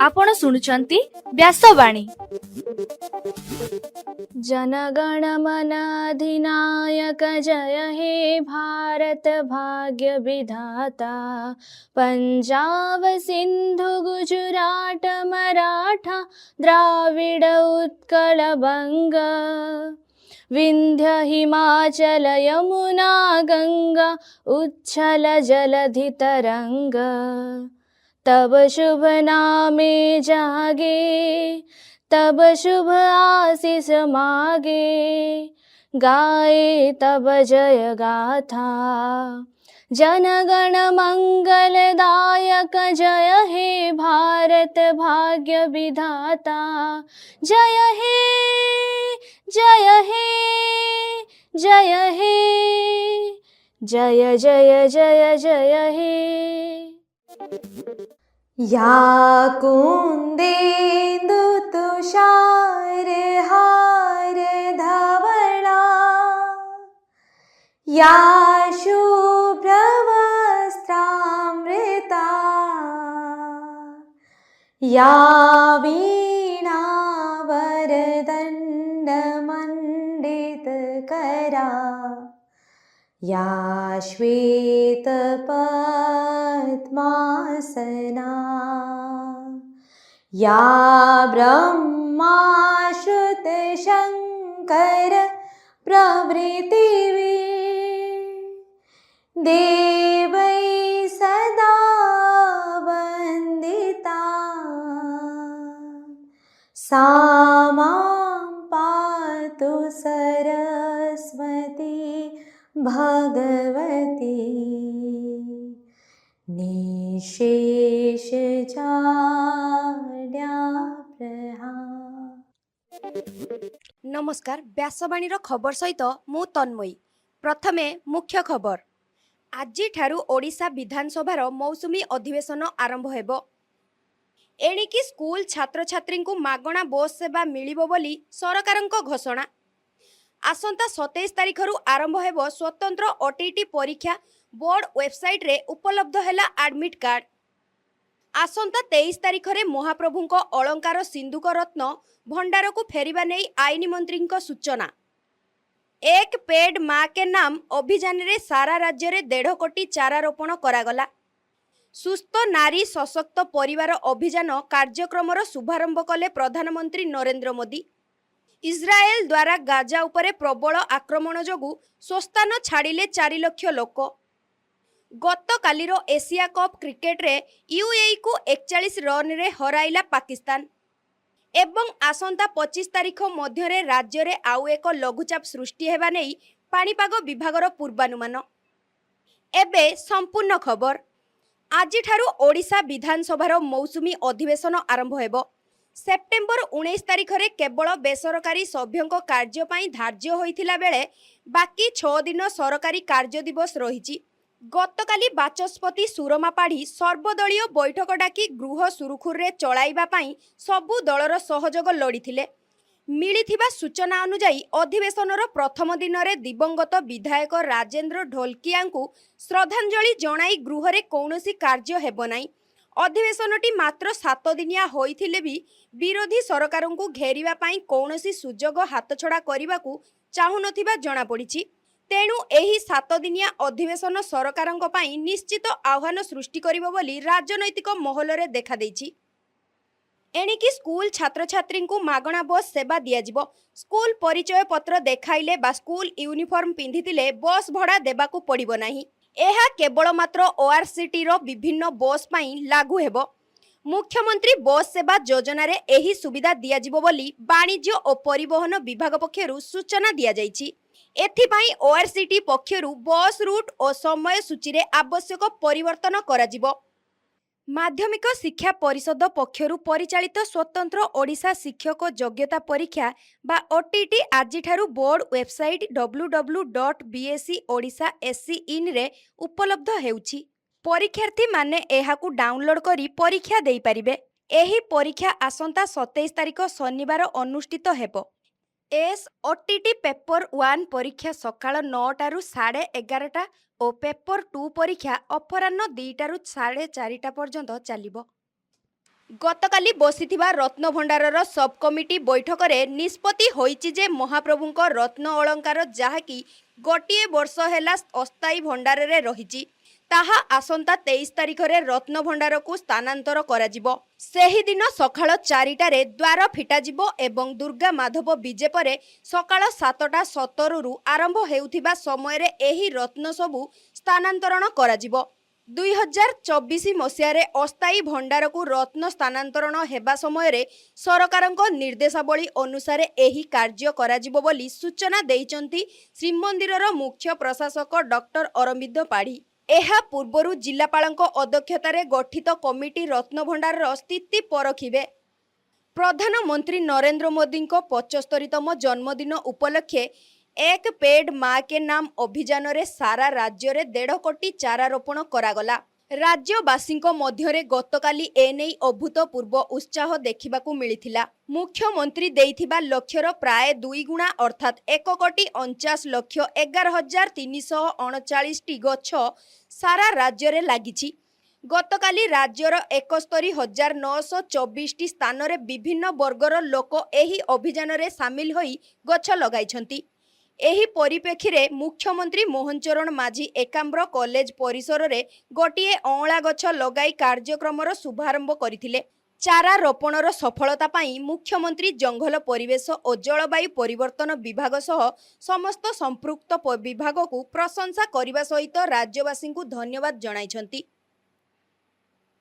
आपण शुणुचंती व्यासवाणी। जनगण मन अधिनायक जय हे भारत भाग्य विधाता। पंजाब सिंधु गुजरात मराठा द्राविड उत्कल बंग। विंध्य हिमाचल यमुना गंगा उच्छल जलधि तरंग। तब शुभ नामे जागे तब शुभ आशीष मागे। गाए तब जय गाथा जनगण मंगलदायक जय हे भारत भाग्य विधाता। जय हे जय हे जय हे जय जय जय जय हे। या कुन्देन्दु तुषार हार धवला या शुभ्रवस्त्रामृता या वीणा वरदण्डमण्डितकरा या श्वेतपद्मासना या ब्रह्माश्रुतशङ्कर प्रभृतिभिः देवैः सदा वन्दिता। सा मां पातु सरस्वती भगवती निशेष नमस्कार व्यासवाणीर खबर सहित मु तन्मयी। प्रथमे मुख्य खबर। आज ओडिशा विधानसभार मौसुमी अधिवेशन आरंभ हेबो। एणिकी स्कूल छात्र छात्री को मागणा बस सेवा मिलिबो बोली सरकारक घोषणा। आसंता 27 तारिखरु आरंभ हेबो स्वतंत्र ओटीटी परीक्षा। बोर्ड वेबसाइट रे उपलब्ध हैला एडमिट कार्ड। आसंता 23 तारिख रे महाप्रभुंक अलंकार सिंधुक रत्न भंडार को फेरिबा नै आईन मंत्री सूचना। एक पेड माँ के नाम अभियान रे सारा राज्य रे 1.5 कोटी चारा रोपण करागला। सुस्थ नारी सशक्त परिवार अभियान कार्यक्रमर शुभारंभ कले प्रधानमंत्री नरेंद्र मोदी। इस्राएल द्वारा गाजा उपरे प्रबल आक्रमण जोगु स्वस्थान छाड़िले 4 लाख लोक। गत कालीरो एशिया कप क्रिकेट रे यूएई को 41 रन रे हराइला पाकिस्तान। एवं आसंता 25 तारिख मध्य राज्य रे आउ एक लघुचाप सृष्टि हेबा नै पाणीपाग विभागर पूर्वानुमान। एबे संपूर्ण खबर। आज ओडिशा विधानसभार मौसुमी अधिवेशन आरंभ हेबो। सेप्टेम्बर 19 तारिख रे केवल बेसरकारी सभ्यों कार्य पई धार्य होइथिला बेले बाकी 6 दिन सरकारी कार्य दिवस रहिछि। गतकाली बाचस्पति सुरमा पाढ़ी सर्वदलीय बैठक डाकी गृह सुरुखुरे चलाइबा पई सबु दलर सहयोग लड़िथिले। मिलिथिबा सूचना अनुसार अधिवेशनर प्रथम दिन रे दिवंगत विधायक राजेंद्र ढोलकिया को श्रद्धांजलि जणाई गृह रे कौनसी कार्य हेबो नाही। अधिवेशनटी मात्र 7 दिनिया होइथिले भी विरोधी सरकार को घेरिबा पई कौनसी सुजोग हातछड़ा करने को चाहुनथिबा जणा पड़िछि। तेणु एही 7 दिनिया अधिवेशन सरकारंक पई निश्चित आह्वान सृष्टि करिबो बोली राजनैतिक महलरे देखा देइछि। एणिकी स्कूल छात्र छात्री को मागणा बस सेवा दियाजिबो। स्कूल परिचय पत्र देखाइले बा स्कूल यूनिफॉर्म पिंधिथिले बस भड़ा देबाकू पड़िबो नाही। एहा केवल मात्र ओआरसीटी रो विभिन्न बस पई लागू हेबो। मुख्यमंत्री बस सेवा योजना रे एही सुविधा दियाजिबो बोली वाणिज्य और परिवहन विभाग पक्षरु सूचना दिया जाइछि। एथिपाई ओआरसीटी पक्षरु बस रूट और समय सूची रे आवश्यक परिवर्तन कराजिबो। माध्यमिक शिक्षा परिषद पक्षरु परिचालित स्वतंत्र ओडिशा शिक्षक योग्यता परीक्षा बा ओटीटी आजिठारु बोर्ड वेबसाइट www.bscodisha.sc.in रे उपलब्ध हेउछि। परीक्षार्थी माने एहाकु डाउनलोड करी परीक्षा देई परिबे। एही परीक्षा आसंता 27 तारिख शनिवार अनुष्ठित हेबो। एस ओटीटी पेपर 1 परीक्षा सकाळ 9टाରୁ 11:30 ଓ पेपर 2 परीक्षा अपराह्न 2टाରୁ 4:30 पर्यंत चलिब। गतकाली बसिथिबा रत्नभंडारर सब कमिटी बैठकरे निष्पत्ति होईछि जे महाप्रभुंक रत्न अलंकार जहाँकि गोटिए वर्ष हेला अस्थायी भंडारे रहिछि ताहा आसंता 23 तारिखरे रत्नभंडार को स्थानांतर कराजिबो। सेही दिन सकाळ 4टारे द्वार फिटाजिबो एवं दुर्गा माधव विजे परे सकाळ 7:17 आरंभ हेउथिबा समयरे एही रत्न सबु स्थानांतरण कराजिबो। 2024 मसीहारे अस्थायी भंडार को रत्न स्थानांतरण हेबा समयरे सरकारଙ୍କ निर्देशावली अनुसार एही कार्य कराजिबो बोली सूचना देइचंती श्रीमंदिरर मुख्य प्रशासक डॉक्टर अरविंद पाढ़ी। एहा पूर्वरु जिलापालଙ୍କ अध्यक्षतारे गठित कमिटी रत्नभंडारर स्थिति परखिबे। प्रधानमंत्री नरेंद्र मोदीଙ୍କ 75तम जन्मदिन उपलक्षे एक पेड़ माँ के नाम अभियान रे सारा राज्य रे 1.5 कोटी चारा रोपण करागला। राज्यवासीଙ୍କ ମଧ୍ୟରେ गतकाली एने अभूतपूर्व उत्साह देखिबाकू मिलिथिला। मुख्यमंत्री देइथिबा लक्ष्यर प्राय 2 गुणा अर्थात 1,49,11,339 टी गछ सारा राज्य रे लागिछि। गतकाली राज्यर 71,924 टी स्थान रे विभिन्न वर्गर लोक एही अभियान रे सामिल होई गछ लगाइछंती। एही परिप्रेक्षी मुख्यमंत्री मोहन चरण माझी एकाम्र कॉलेज परिसर रे गोटिए अँला गछ लगाई कार्यक्रमर शुभारंभ करथिले। चारा रोपणर सफलता पाई मुख्यमंत्री जंगल परिवेश और जलवायु परिवर्तन विभाग सह समस्त संपृक्त विभाग को प्रशंसा करने सहित राज्यवासी को धन्यवाद जणाइछंती।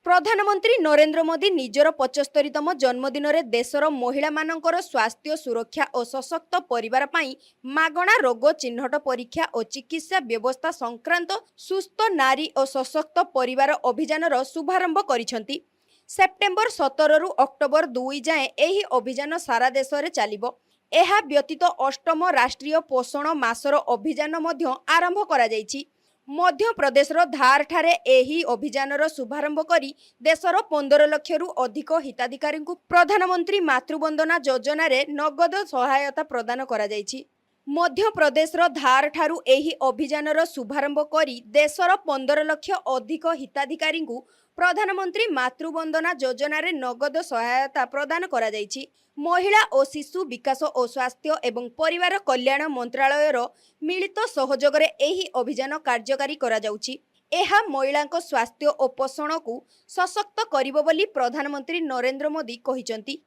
प्रधानमंत्री नरेंद्र मोदी निजर 75तम जन्मदिन रे देशर महिला मानकर स्वास्थ्य सुरक्षा और सशक्त परिवार पाई मागणा रोग चिन्हट परीक्षा और चिकित्सा व्यवस्था संक्रांत सुस्थ नारी और सशक्त परिवार अभियानर शुभारंभ करिसंती। सेप्टेम्बर 17 रु अक्टोबर 2 जाए एही अभियान सारा देश रे चलिबो। एहा व्यतीत 8म राष्ट्रीय पोषण मासर अभियान मध्य आरंभ करा जायछि। मध्य प्रदेश धार ठारे एही अभियानर शुभारंभ करी देशर 15 लाख रु अधिक हिताधिकारी को प्रधानमंत्री मातृवंदना योजना रे नगद सहायता प्रदान करा जायछि। मध्य प्रदेश धार ठारू एही अभियानर शुभारंभ करी देशर 15 लाख अधिक हिताधिकारी को प्रधानमंत्री मातृवंदना योजना रे नगद सहायता प्रदान करा जायछि। महिला और शिशु विकास और स्वास्थ्य एवं परिवार कल्याण मंत्रालयर मिलित सहयोग रे एही अभियान कार्यकारी करा जाउछि। एहा महिलांको स्वास्थ्य और पोषण को सशक्त करिबो बोली प्रधानमंत्री नरेंद्र मोदी कहिसंती।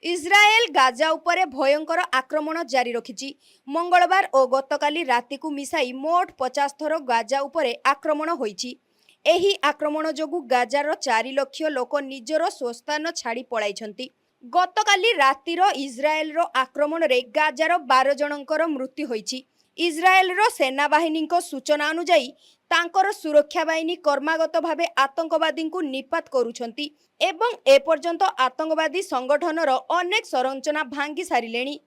इस्राएल गाजा उपरे भयंकर आक्रमण जारी रखिछि। मंगलवार और गतकाली राति को मिसाई मोट 50 थर गाजा उपरे आक्रमण होइछि। एही आक्रमण जोगु गाजार 4 लाख लोक निजर स्वस्थान छाड़ी पळाइछंती। गतकाली रातिर इस्राएल रो आक्रमण रे गाजार 12 जनकर मृत्यु होइछि। इस्राएल रो सेना बाहिनी को सूचना अनुसार तांकर सुरक्षा बाहिनी कर्मागत भावे आतंकवादी को निपात करूछंती एवं ए पर्यंत आतंकवादी संगठनर अनेक संरचना भांगी सारिलेनी।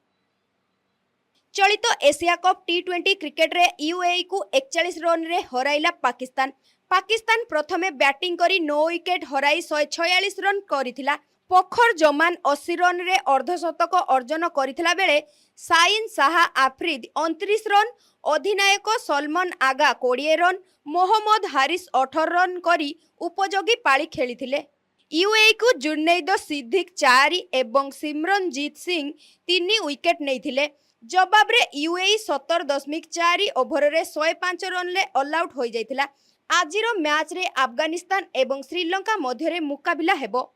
चलित एशिया कप T20 क्रिकेट रे यूएई को 41 रन रे हराइला पाकिस्तान। पाकिस्तान प्रथमे बैटिंग करी 9 विकेट हराई 146 रन करिथिला। पोखर जमान 80 रन रे अर्धशतक अर्जन करिथिला बेले साइन शाह आफरीद 29 रन, अधिनायक सलमान आगा 20 रन, मोहम्मद हारिस 18 रन करी उपयोगी पाली खेलिथिले। यूएई को जुनैद सिद्दीक 4 एवं सिमरनजीत सिंह 3 विकेट नैथिले। जवाब रे यूएई 17.4 ओभर रे 105 रन ले ऑल आउट हो जाइथिला। आजिर मैच रे अफगानिस्तान एवं श्रीलंका मध्य मुकाबिला हेबो।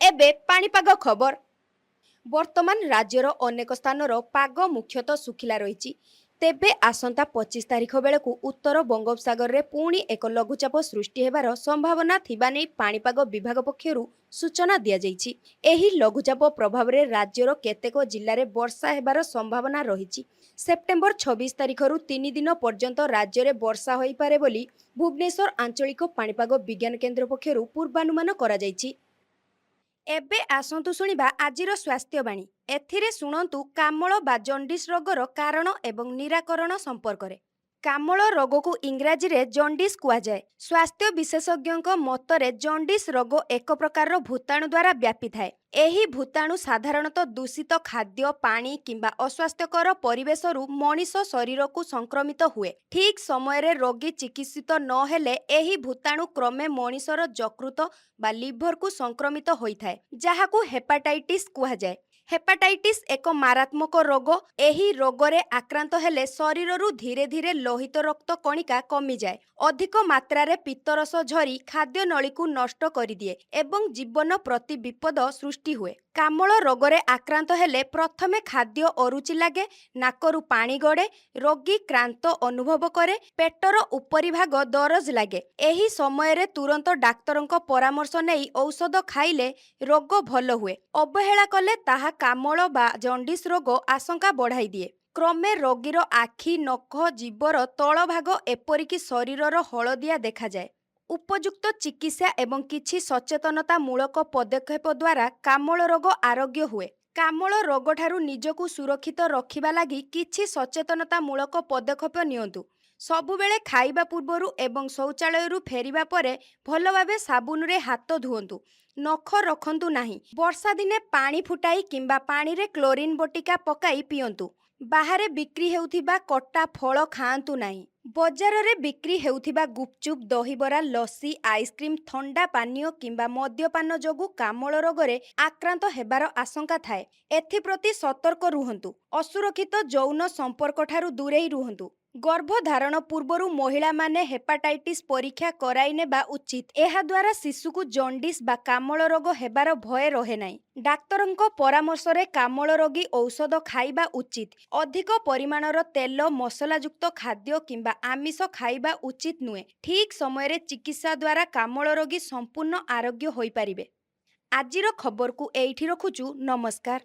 एबे पाणीपाग खबर। वर्तमान राज्यर अनेक स्थानर पाग मुख्यतः सुखिला रही। तेबे आसंता 25 तारिख बेलू उत्तर बंगोपसागर रे पुणी एक लघुचाप सृष्टि हेबार संभावना थिबा नै पाणीपाग विभाग पक्षरु सूचना दिया जायछि। एही लघुचाप प्रभाव रे राज्यर केतेक जिल्ला रे वर्षा हेबार संभावना रही। सेप्टेम्बर 26 तारिख रु 3 दिन पर्यंत राज्य रे वर्षा होई पारे बोली भुवनेश्वर आंचलिक पाणीपाग विज्ञान केन्द्र पक्षरु पूर्वानुमान करा जायछि। एबे आसंतु सुनिबा आजिर स्वास्थ्यवाणी। एथिरे सुनंतु कामल बा जंडिस रोगर कारण एवं निराकरण संपर्क रे। କାମଳ ରୋଗକୁ ଇଂରାଜୀରେ ଜଣ୍ଡିସ୍ କୁହାଯାଏ। ସ୍ୱାସ୍ଥ୍ୟ ବିଶେଷଜ୍ଞଙ୍କ ମତରେ ଜଣ୍ଡିସ୍ ରୋଗ ଏକ ପ୍ରକାରର ଭୂତାଣୁ ଦ୍ୱାରା ବ୍ୟାପିଥାଏ। ଏହି ଭୂତାଣୁ ସାଧାରଣତଃ ଦୂଷିତ ଖାଦ୍ୟ, ପାଣି କିମ୍ବା ଅସ୍ୱାସ୍ଥ୍ୟକର ପରିବେଶରୁ ମଣିଷ ଶରୀରକୁ ସଂକ୍ରମିତ ହୁଏ। ଠିକ୍ ସମୟରେ ରୋଗୀ ଚିକିତ୍ସିତ ନ ହେଲେ ଏହି ଭୂତାଣୁ କ୍ରମେ ମଣିଷର ଯକୃତ ବା ଲିଭରକୁ ସଂକ୍ରମିତ ହୋଇଥାଏ, ଯାହାକୁ ହେପାଟାଇଟିସ୍ କୁହାଯାଏ। ହେପାଟାଇଟିସ୍ ଏକ ମାରାତ୍ମକ ରୋଗ। ଏହି ରୋଗରେ ଆକ୍ରାନ୍ତ ହେଲେ ଶରୀରରୁ ଧୀରେ ଧୀରେ ଲୋହିତ ରକ୍ତ କଣିକା କମିଯାଏ, ଅଧିକ ମାତ୍ରାରେ ପିତ୍ତରସ ଝରି ଖାଦ୍ୟନଳୀକୁ ନଷ୍ଟ କରିଦିଏ ଏବଂ ଜୀବନ ପ୍ରତି ବିପଦ ସୃଷ୍ଟି ହୁଏ। କାମଳ ରୋଗରେ ଆକ୍ରାନ୍ତ ହେଲେ ପ୍ରଥମେ ଖାଦ୍ୟ ଅରୁଚି ଲାଗେ, ନାକରୁ ପାଣି ଗଡ଼େ, ରୋଗୀ କ୍ଳାନ୍ତ ଅନୁଭବ କରେ, ପେଟର ଉପରି ଭାଗ ଦରଜ ଲାଗେ। ଏହି ସମୟରେ ତୁରନ୍ତ ଡାକ୍ତରଙ୍କ ପରାମର୍ଶ ନେଇ ଔଷଧ ଖାଇଲେ ରୋଗ ଭଲ ହୁଏ। ଅବହେଳା କଲେ ତାହା କାମଳ ବା ଜଣ୍ଡିସ୍ ରୋଗ ଆଶଙ୍କା ବଢ଼ାଇ ଦିଏ। କ୍ରମେ ରୋଗୀର ଆଖି, ନଖ, ଜିଭର ତଳଭାଗ ଏପରିକି ଶରୀରର ହଳଦିଆ ଦେଖାଯାଏ। ଉପଯୁକ୍ତ ଚିକିତ୍ସା ଏବଂ କିଛି ସଚେତନତାମୂଳକ ପଦକ୍ଷେପ ଦ୍ୱାରା କାମଳ ରୋଗ ଆରୋଗ୍ୟ ହୁଏ। କାମଳ ରୋଗଠାରୁ ନିଜକୁ ସୁରକ୍ଷିତ ରଖିବା ଲାଗି କିଛି ସଚେତନତାମୂଳକ ପଦକ୍ଷେପ ନିଅନ୍ତୁ। ସବୁବେଳେ ଖାଇବା ପୂର୍ବରୁ ଏବଂ ଶୌଚାଳୟରୁ ଫେରିବା ପରେ ଭଲ ଭାବେ ସାବୁନରେ ହାତ ଧୁଅନ୍ତୁ। ନଖ ରଖନ୍ତୁ ନାହିଁ। ବର୍ଷା ଦିନେ ପାଣି ଫୁଟାଇ କିମ୍ବା ପାଣିରେ କ୍ଲୋରିନ୍ ବଟିକା ପକାଇ ପିଅନ୍ତୁ। ବାହାରେ ବିକ୍ରି ହେଉଥିବା କଟା ଫଳ ଖାଆନ୍ତୁ ନାହିଁ। ବଜାରରେ ବିକ୍ରି ହେଉଥିବା ଗୁପଚୁପ୍, ଦହିବରା, ଲସି, ଆଇସ୍କ୍ରିମ୍, ଥଣ୍ଡା ପାନୀୟ କିମ୍ବା ମଦ୍ୟପାନ ଯୋଗୁଁ କାମଳ ରୋଗରେ ଆକ୍ରାନ୍ତ ହେବାର ଆଶଙ୍କା ଥାଏ। ଏଥିପ୍ରତି ସତର୍କ ରୁହନ୍ତୁ। ଅସୁରକ୍ଷିତ ଯୌନ ସମ୍ପର୍କଠାରୁ ଦୂରେଇ ରୁହନ୍ତୁ। ଗର୍ଭଧାରଣ ପୂର୍ବରୁ ମହିଳାମାନେ ହେପାଟାଇଟିସ୍ ପରୀକ୍ଷା କରାଇ ନେବା ଉଚିତ। ଏହାଦ୍ୱାରା ଶିଶୁକୁ ଜଣ୍ଡିସ୍ ବା କାମଳ ରୋଗ ହେବାର ଭୟ ରହେ ନାହିଁ। ଡାକ୍ତରଙ୍କ ପରାମର୍ଶରେ କାମଳ ରୋଗୀ ଔଷଧ ଖାଇବା ଉଚିତ। ଅଧିକ ପରିମାଣର ତେଲ, ମସଲାଯୁକ୍ତ ଖାଦ୍ୟ କିମ୍ବା ଆମିଷ ଖାଇବା ଉଚିତ ନୁହେଁ। ଠିକ୍ ସମୟରେ ଚିକିତ୍ସା ଦ୍ୱାରା କାମଳ ରୋଗୀ ସମ୍ପୂର୍ଣ୍ଣ ଆରୋଗ୍ୟ ହୋଇପାରିବେ। ଆଜିର ଖବରକୁ ଏଇଠି ରଖୁଛୁ। ନମସ୍କାର।